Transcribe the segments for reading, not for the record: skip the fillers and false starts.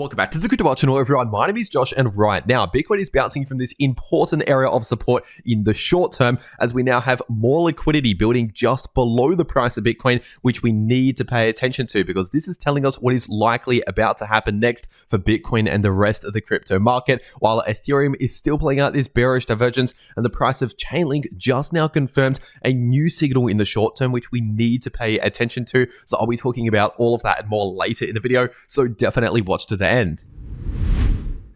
Welcome back to the Crypto World channel, everyone. My name is Josh, and right now, Bitcoin is bouncing from this important area of support in the short term, as we now have more liquidity building just below the price of Bitcoin, which we need to pay attention to, because this is telling us what is likely about to happen next for Bitcoin and the rest of the crypto market, while Ethereum is still playing out this bearish divergence, and the price of Chainlink just now confirmed a new signal in the short term, which we need to pay attention to. So I'll be talking about all of that and more later in the video, so definitely watch to the end.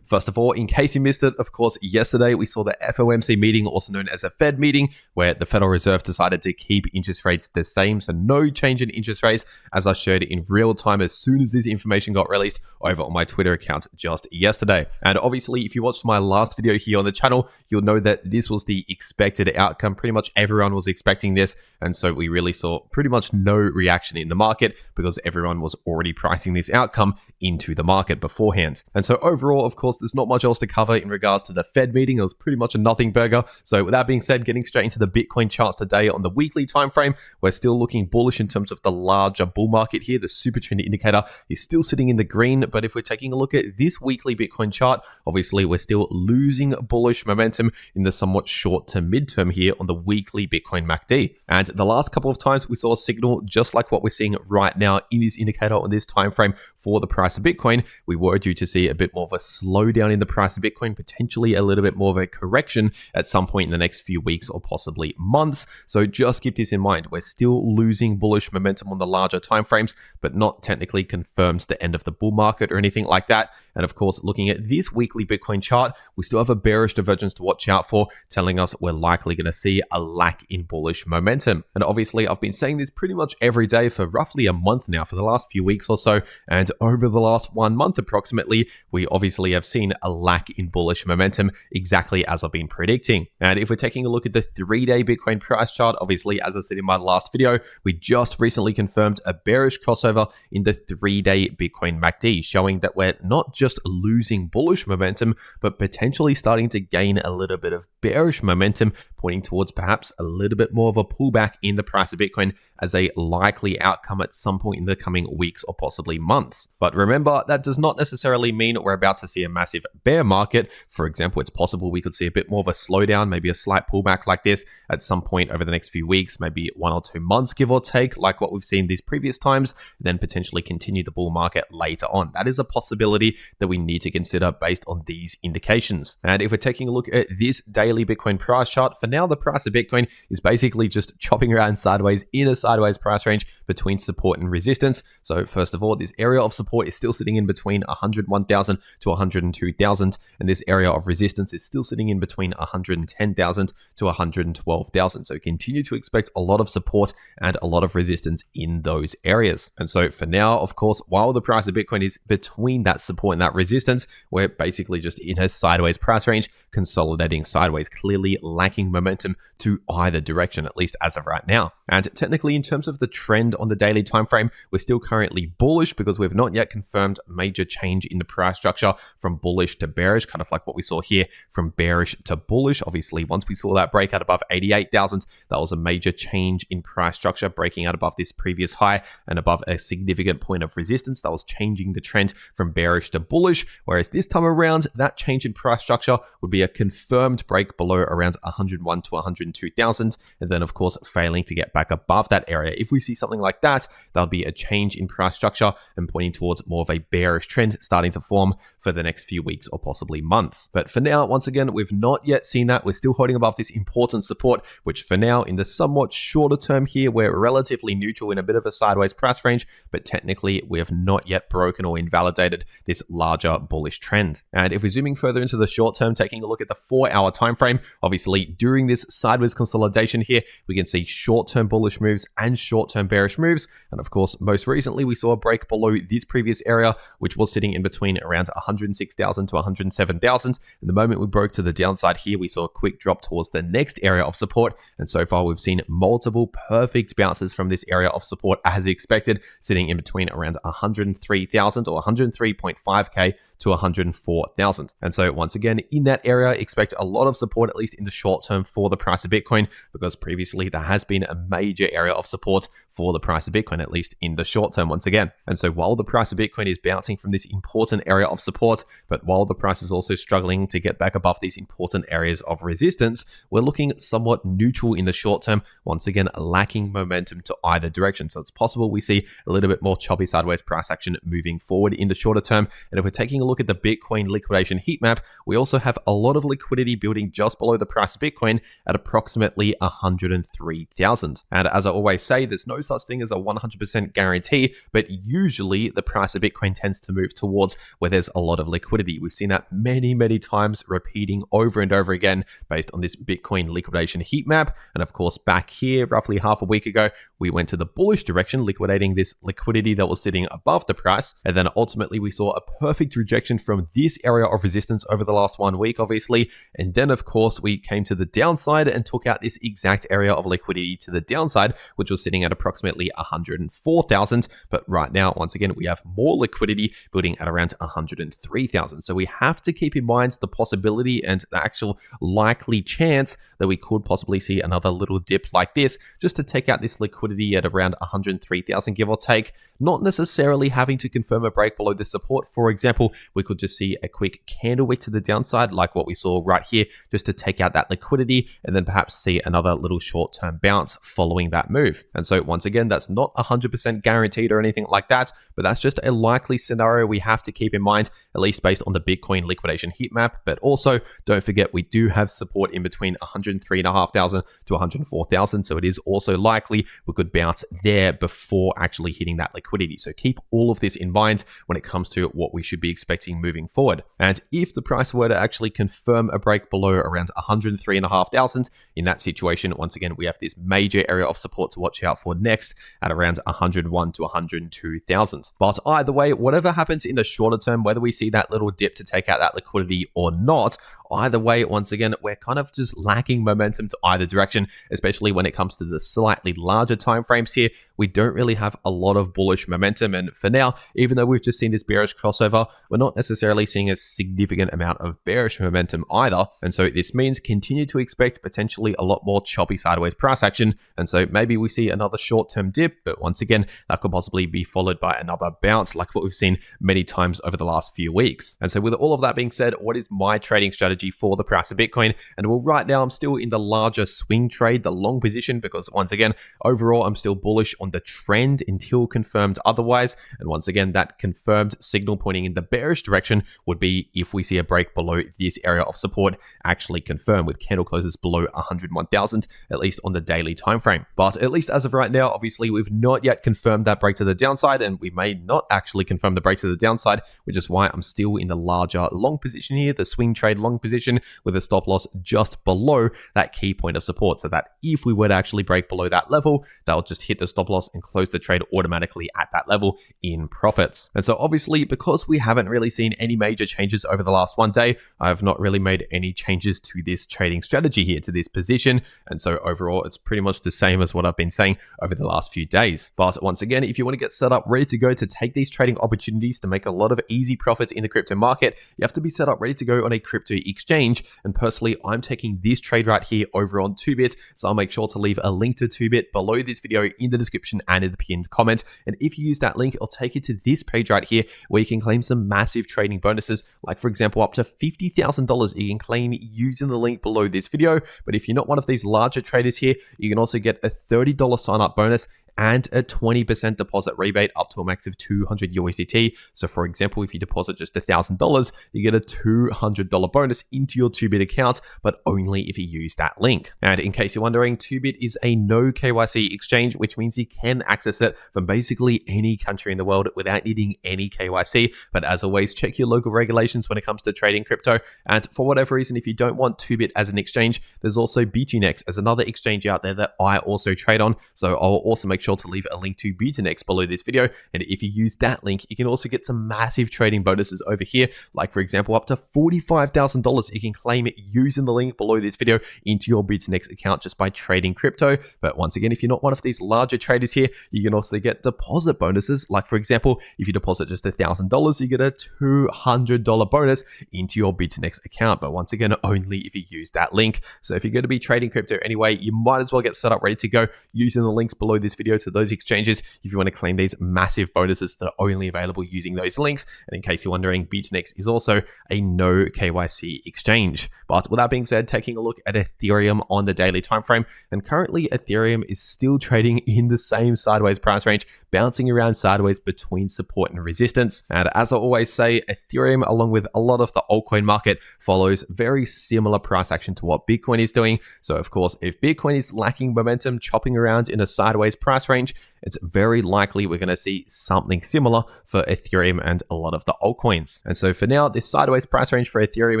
First of all, in case you missed it, of course, yesterday we saw the FOMC meeting, also known as a Fed meeting, where the Federal Reserve decided to keep interest rates the same. So no change in interest rates, as I shared in real time as soon as this information got released over on my Twitter account just yesterday. And obviously, if you watched my last video here on the channel, you'll know that this was the expected outcome. Pretty much everyone was expecting this. And so we really saw pretty much no reaction in the market because everyone was already pricing this outcome into the market beforehand. And so overall, of course, there's not much else to cover in regards to the Fed meeting. It was pretty much a nothing burger. So with that being said, getting straight into the Bitcoin charts today on the weekly time frame, we're still looking bullish in terms of the larger bull market here. The super trend indicator is still sitting in the green, but if we're taking a look at this weekly Bitcoin chart, obviously we're still losing bullish momentum in the somewhat short to mid-term here on the weekly Bitcoin MACD. And the last couple of times we saw a signal just like what we're seeing right now in this indicator on this time frame for the price of Bitcoin, we were due to see a bit more of a slowdown in the price of Bitcoin, potentially a little bit more of a correction at some point in the next few weeks or possibly months. So just keep this in mind. We're still losing bullish momentum on the larger timeframes, but not technically confirms the end of the bull market or anything like that. And of course, looking at this weekly Bitcoin chart, we still have a bearish divergence to watch out for, telling us we're likely going to see a lack in bullish momentum. And obviously, I've been saying this pretty much every day for roughly a month now, for the last few weeks or so. And over the last 1 month approximately, we obviously have seen a lack in bullish momentum, exactly as I've been predicting. And if we're taking a look at the 3-day Bitcoin price chart, obviously, as I said in my last video, we just recently confirmed a bearish crossover in the 3-day Bitcoin MACD, showing that we're not just losing bullish momentum, but potentially starting to gain a little bit of bearish momentum, pointing towards perhaps a little bit more of a pullback in the price of Bitcoin as a likely outcome at some point in the coming weeks or possibly months. But remember, that does not necessarily mean we're about to see a massive bear market. For example, it's possible we could see a bit more of a slowdown, maybe a slight pullback like this at some point over the next few weeks, maybe 1 or 2 months, give or take, like what we've seen these previous times, then potentially continue the bull market later on. That is a possibility that we need to consider based on these indications. And if we're taking a look at this daily Bitcoin price chart, for now, the price of Bitcoin is basically just chopping around sideways in a sideways price range between support and resistance. So first of all, this area of support is still sitting in between 101,000 to 102,000, and this area of resistance is still sitting in between 110,000 to 112,000. So continue to expect a lot of support and a lot of resistance in those areas. And so for now, of course, while the price of Bitcoin is between that support and that resistance, we're basically just in a sideways price range, consolidating sideways, clearly lacking momentum to either direction, at least as of right now. And technically, in terms of the trend on the daily time frame, we're still currently bullish because we've not yet confirmed major change in the price structure from bullish to bearish, kind of like what we saw here from bearish to bullish. Obviously, once we saw that breakout above 88,000, that was a major change in price structure, breaking out above this previous high and above a significant point of resistance. That was changing the trend from bearish to bullish, whereas this time around, that change in price structure would be a confirmed break below around 101 to 102,000, and then of course failing to get back above that area. If we see something like that, that'll be a change in price structure and pointing towards more of a bearish trend starting to form for the next few weeks or possibly months. But for now, once again, we've not yet seen that. We're still holding above this important support, which for now, in the somewhat shorter term here, we're relatively neutral in a bit of a sideways price range, but technically we have not yet broken or invalidated this larger bullish trend. And if we're zooming further into the short term, taking a look at the 4-hour time frame, obviously during this sideways consolidation here, we can see short-term bullish moves and short-term bearish moves. And of course, most recently, we saw a break below this previous area, which was sitting in between around 106,000 to 107,000. And the moment we broke to the downside here, we saw a quick drop towards the next area of support. And so far, we've seen multiple perfect bounces from this area of support as expected, sitting in between around 103,000 or 103.5K to 104,000. And so once again, in that area, expect a lot of support, at least in the short term, for the price of Bitcoin, because previously there has been a major area of support for the price of Bitcoin, at least in the short term once again. And so while the price of Bitcoin is bouncing from this important area of support, but while the price is also struggling to get back above these important areas of resistance, we're looking somewhat neutral in the short term, once again lacking momentum to either direction. So it's possible we see a little bit more choppy sideways price action moving forward in the shorter term. And if we're taking a look at the Bitcoin liquidation heat map, we also have a lot of liquidity building just below the price of Bitcoin at approximately 103,000. And as I always say, there's no such thing as a 100% guarantee, but usually the price of Bitcoin tends to move towards where there's a lot of liquidity. We've seen that many times repeating over and over again based on this Bitcoin liquidation heat map. And of course, back here, roughly half a week ago, we went to the bullish direction, liquidating this liquidity that was sitting above the price. And then ultimately we saw a perfect rejection from this area of resistance over the last 1 week, obviously. And then of course, we came to the downside and took out this exact area of liquidity to the downside, which was sitting at approximately 104,000. But right now, once again, we have more liquidity building at around 103,000. So we have to keep in mind the possibility and the actual likely chance that we could possibly see another little dip like this, just to take out this liquidity at around 103,000, give or take, not necessarily having to confirm a break below the support. For example, we could just see a quick candle wick to the downside, like what we saw right here, just to take out that liquidity, and then perhaps see another little short-term bounce following that move. And so once again, that's not 100% guaranteed or anything like that, but that's just a likely scenario we have to keep in mind, at least based on the Bitcoin liquidation heat map. But also, don't forget, we do have support in between 103,500 to 104,000. So it is also likely we could bounce there before actually hitting that liquidity. So keep all of this in mind when it comes to what we should be expecting moving forward. And if the price were to actually confirm a break below around 103,500, in that situation, once again, we have this major area of support to watch out for next at around 101 to 102,000. But either way, whatever happens in the shorter term, whether we see that little dip to take out that liquidity or not, either way, once again, we're kind of just lacking momentum to either direction, especially when it comes to the slightly larger timeframes here. We don't really have a lot of bullish momentum. And for now, even though we've just seen this bearish crossover, we're not necessarily seeing a significant amount of bearish momentum either. And so this means continue to expect potentially a lot more choppy sideways price action. And so maybe we see another short-term dip, but once again, that could possibly be followed by another bounce like what we've seen many times over the last few weeks. And so with all of that being said, what is my trading strategy for the price of Bitcoin? And well, right now I'm still in the larger swing trade, the long position, because once again, overall, I'm still bullish on the trend until confirmed otherwise. And once again, that confirmed signal pointing in the bearish direction would be if we see a break below this area of support actually confirm with candle closes below 101,000, at least on the daily time frame. But at least as of right now, obviously, we've not yet confirmed that break to the downside, and we may not actually confirm the break to the downside, which is why I'm still in the larger long position here, the swing trade long position, with a stop loss just below that key point of support, so that if we were to actually break below that level, that'll just hit the stop loss and close the trade automatically at that level in profits. And so obviously, because we haven't really seen any major changes over the last 1 day, I've not really made any changes to this trading strategy here, to this position. And so overall, it's pretty much the same as what I've been saying over the last few days. But once again, if you want to get set up ready to go to take these trading opportunities to make a lot of easy profits in the crypto market, you have to be set up ready to go on a crypto exchange. And personally, I'm taking this trade right here over on 2bit. So I'll make sure to leave a link to 2bit below this video in the description and in the pinned comment. And if you use that link, it'll take you to this page right here where you can claim some massive trading bonuses, like for example, up to $50,000 you can claim using the link below this video. But if you're not one of these larger traders here, you can also get a $30 sign up bonus and a 20% deposit rebate up to a max of 200 USDT. So for example, if you deposit just $1,000, you get a $200 bonus into your 2bit account, but only if you use that link. And in case you're wondering, 2bit is a no KYC exchange, which means you can access it from basically any country in the world without needing any KYC. But as always, check your local regulations when it comes to trading crypto. And for whatever reason, if you don't want 2bit as an exchange, there's also BTNex as another exchange out there that I also trade on. So I'll also make sure to leave a link to Bitfinex below this video. And if you use that link, you can also get some massive trading bonuses over here. Like for example, up to $45,000 you can claim it using the link below this video into your Bitfinex account just by trading crypto. But once again, if you're not one of these larger traders here, you can also get deposit bonuses. Like for example, if you deposit just $1,000, you get a $200 bonus into your Bitfinex account. But once again, only if you use that link. So if you're going to be trading crypto anyway, you might as well get set up ready to go using the links below this video to those exchanges if you want to claim these massive bonuses that are only available using those links. And in case you're wondering, Bitfinex is also a no KYC exchange. But with that being said, taking a look at Ethereum on the daily time frame, and currently Ethereum is still trading in the same sideways price range, bouncing around sideways between support and resistance. And as I always say, Ethereum, along with a lot of the altcoin market, follows very similar price action to what Bitcoin is doing. So of course, if Bitcoin is lacking momentum, chopping around in a sideways price range, it's very likely we're going to see something similar for Ethereum and a lot of the altcoins. And so for now, this sideways price range for Ethereum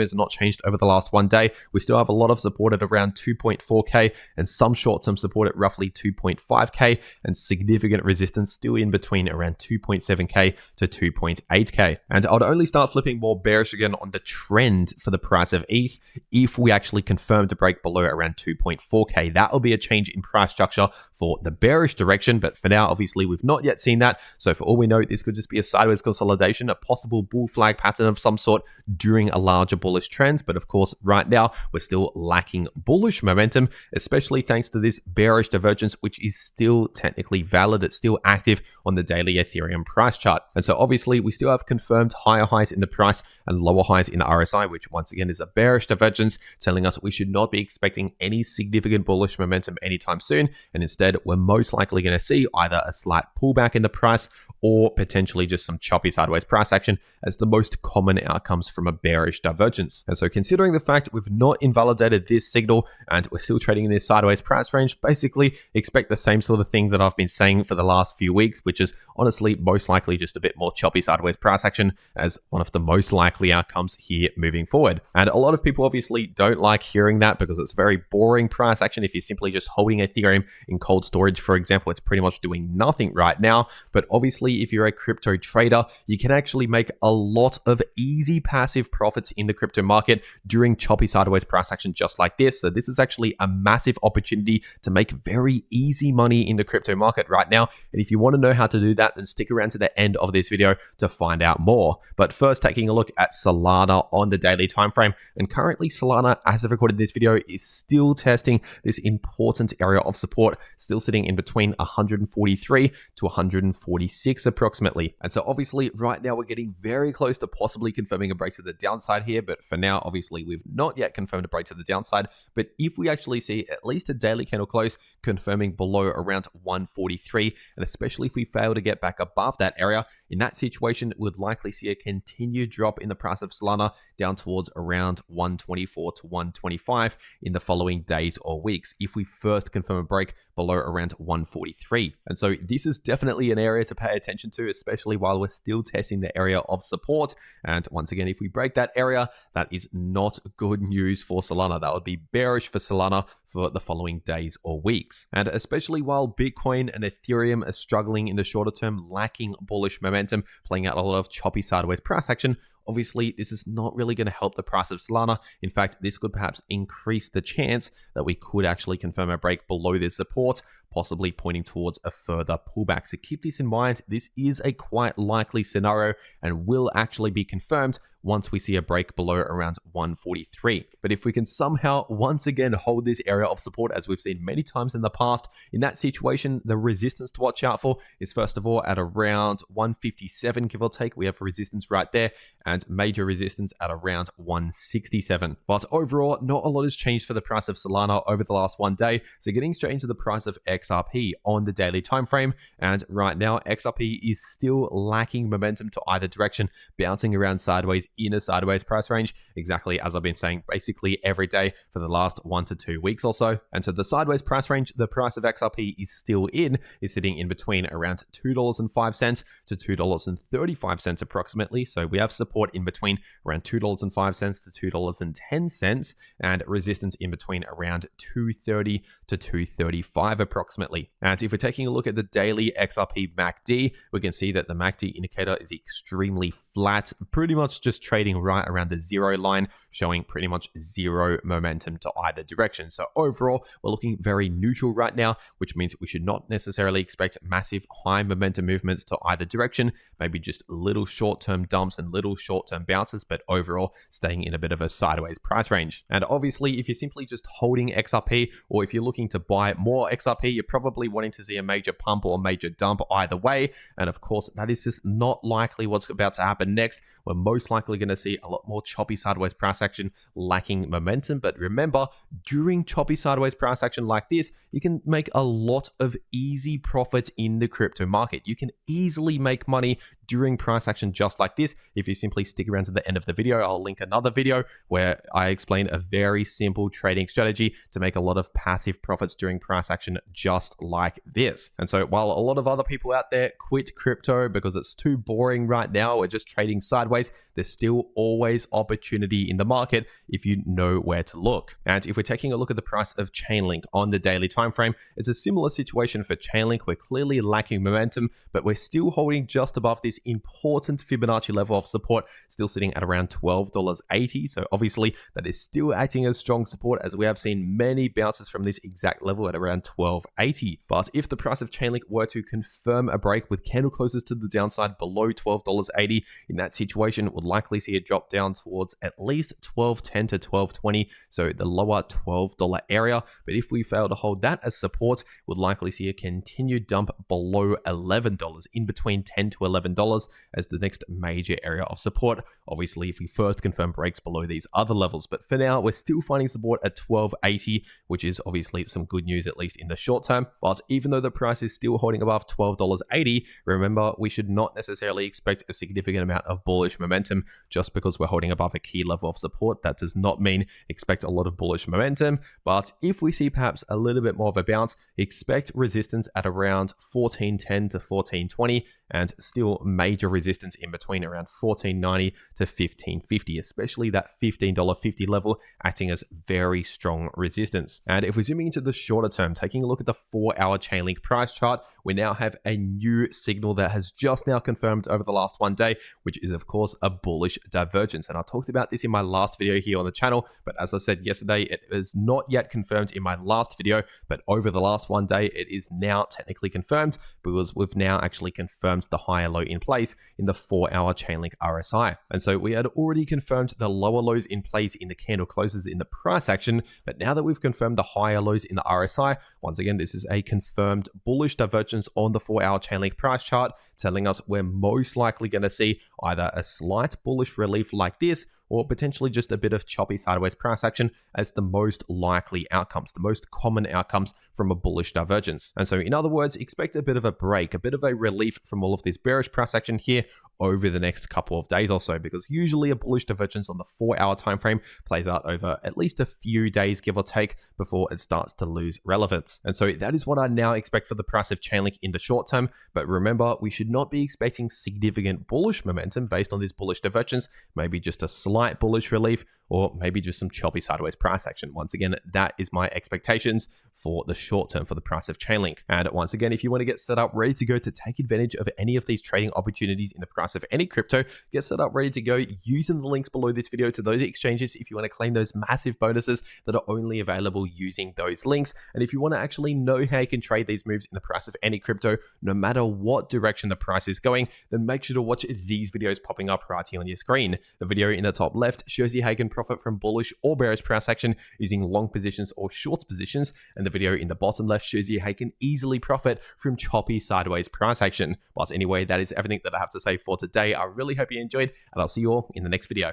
has not changed over the last one day. We still have a lot of support at around 2.4K and some short-term support at roughly 2.5K and significant resistance still in between around 2.7K to 2.8K. And I'd only start flipping more bearish again on the trend for the price of ETH if we actually confirm to break below around 2.4K. That will be a change in price structure for the bearish direction, but for now, obviously, we've not yet seen that. So for all we know, this could just be a sideways consolidation, a possible bull flag pattern of some sort during a larger bullish trend. But of course, right now, we're still lacking bullish momentum, especially thanks to this bearish divergence, which is still technically valid. It's still active on the daily Ethereum price chart. And so obviously, we still have confirmed higher highs in the price and lower highs in the RSI, which once again is a bearish divergence, telling us we should not be expecting any significant bullish momentum anytime soon. And instead, we're most likely going to see either a slight pullback in the price or potentially just some choppy sideways price action as the most common outcomes from a bearish divergence. And so considering the fact we've not invalidated this signal and we're still trading in this sideways price range, basically expect the same sort of thing that I've been saying for the last few weeks, which is honestly most likely just a bit more choppy sideways price action as one of the most likely outcomes here moving forward. And a lot of people obviously don't like hearing that because it's very boring price action. If you're simply just holding Ethereum in cold storage, for example, it's pretty much doing nothing right now. But obviously, if you're a crypto trader, you can actually make a lot of easy passive profits in the crypto market during choppy sideways price action just like this. So this is actually a massive opportunity to make very easy money in the crypto market right now. And if you want to know how to do that, then stick around to the end of this video to find out more. But first, taking a look at Solana on the daily time frame. And currently, Solana, as I've recorded this video, is still testing this important area of support, still sitting in between 143 to 146 approximately. And so obviously right now we're getting very close to possibly confirming a break to the downside here, but for now obviously we've not yet confirmed a break to the downside. But if we actually see at least a daily candle close confirming below around 143, and especially if we fail to get back above that area, in that situation we'd likely see a continued drop in the price of Solana down towards around 124 to 125 in the following days or weeks if we first confirm a break below around 143. And so this is definitely an area to pay attention to, especially while we're still testing the area of support. And once again, if we break that area, that is not good news for Solana. That would be bearish for Solana for the following days or weeks. And especially while Bitcoin and Ethereum are struggling in the shorter term, lacking bullish momentum, playing out a lot of choppy sideways price action, obviously, this is not really going to help the price of Solana. In fact, this could perhaps increase the chance that we could actually confirm a break below this support, possibly pointing towards a further pullback. So keep this in mind. This is a quite likely scenario and will actually be confirmed once we see a break below around 143. But if we can somehow once again hold this area of support as we've seen many times in the past, in that situation, the resistance to watch out for is first of all at around 157, give or take. We have resistance right there and major resistance at around 167. But overall, not a lot has changed for the price of Solana over the last one day. So getting straight into the price of XRP on the daily time frame. And right now, XRP is still lacking momentum to either direction, bouncing around sideways in a sideways price range, exactly as I've been saying basically every day for the last 1 to 2 weeks or so. And so the sideways price range the price of XRP is still in is sitting in between around $2.05 to $2.35 approximately. So we have support in between around $2.05 to $2.10 and resistance in between around $2.30 to $2.35 approximately. And if we're taking a look at the daily XRP MACD, we can see that the MACD indicator is extremely flat, pretty much just trading right around the zero line, showing pretty much zero momentum to either direction. So overall, we're looking very neutral right now, which means we should not necessarily expect massive high momentum movements to either direction, maybe just little short-term dumps and little short-term bounces, but overall staying in a bit of a sideways price range. And obviously, if you're simply just holding XRP, or if you're looking to buy more XRP, you're probably wanting to see a major pump or a major dump either way. And of course, that is just not likely what's about to happen next. We're most likely going to see a lot more choppy sideways price action lacking momentum. But remember, during choppy sideways price action like this, you can make a lot of easy profits in the crypto market. You can easily make money during price action just like this. If you simply stick around to the end of the video, I'll link another video where I explain a very simple trading strategy to make a lot of passive profits during price action just like this. And so while a lot of other people out there quit crypto because it's too boring right now, we're just trading sideways, there's still always opportunity in the market if you know where to look. And if we're taking a look at the price of Chainlink on the daily time frame, it's a similar situation for Chainlink. We're clearly lacking momentum, but we're still holding just above this important Fibonacci level of support, still sitting at around $12.80. So obviously that is still acting as strong support, as we have seen many bounces from this exact level at around $12.80. But if the price of Chainlink were to confirm a break with candle closes to the downside below $12.80, in that situation would likely see it drop down towards at least $12.10 to $12.20, so the lower $12 area. But if we fail to hold that as support, would likely see a continued dump below $11, in between $10 to $11 as the next major area of support. Obviously, if we first confirm breaks below these other levels, but for now, we're still finding support at $12.80, which is obviously some good news, at least in the short term. But even though the price is still holding above $12.80, remember, we should not necessarily expect a significant amount of bullish momentum just because we're holding above a key level of support. That does not mean expect a lot of bullish momentum, but if we see perhaps a little bit more of a bounce, expect resistance at around $14.10 to $14.20, and still major resistance in between around $14.90 to $15.50, especially that $15.50 level acting as very strong resistance. And if we're zooming into the shorter term, taking a look at the 4-hour Chainlink price chart, we now have a new signal that has just now confirmed over the last 1 day, which is of course a bullish divergence. And I talked about this in my last video here on the channel, but as I said yesterday, it is not yet confirmed in my last video, but over the last 1 day, it is now technically confirmed because we've now actually confirmed the higher low in place in the 4-hour Chainlink RSI. And so we had already confirmed the lower lows in place in the candle closes in the price action, but now that we've confirmed the higher lows in the RSI, once again, this is a confirmed bullish divergence on the 4-hour Chainlink price chart, telling us we're most likely going to see either a slight bullish relief like this, or potentially just a bit of choppy sideways price action as the most likely outcomes, the most common outcomes from a bullish divergence. And so in other words, expect a bit of a break, a bit of a relief from all of this bearish price action here over the next couple of days or so, because usually a bullish divergence on the 4-hour time frame plays out over at least a few days, give or take, before it starts to lose relevance. And so that is what I now expect for the price of Chainlink in the short term. But remember, we should not be expecting significant bullish momentum based on this bullish divergence, maybe just a slight bullish relief, or maybe just some choppy sideways price action. Once again, that is my expectations for the short term for the price of Chainlink. And once again, if you want to get set up ready to go to take advantage of any of these trading opportunities in the price of any crypto, get set up ready to go using the links below this video to those exchanges if you want to claim those massive bonuses that are only available using those links. And if you want to actually know how you can trade these moves in the price of any crypto, no matter what direction the price is going, then make sure to watch these videos popping up right here on your screen. The video in the top left shows you how you can profit from bullish or bearish price action using long positions or short positions, and the video in the bottom left shows you how you can easily profit from choppy sideways price action. But anyway, that is everything that I have to say for today. I really hope you enjoyed, and I'll see you all in the next video.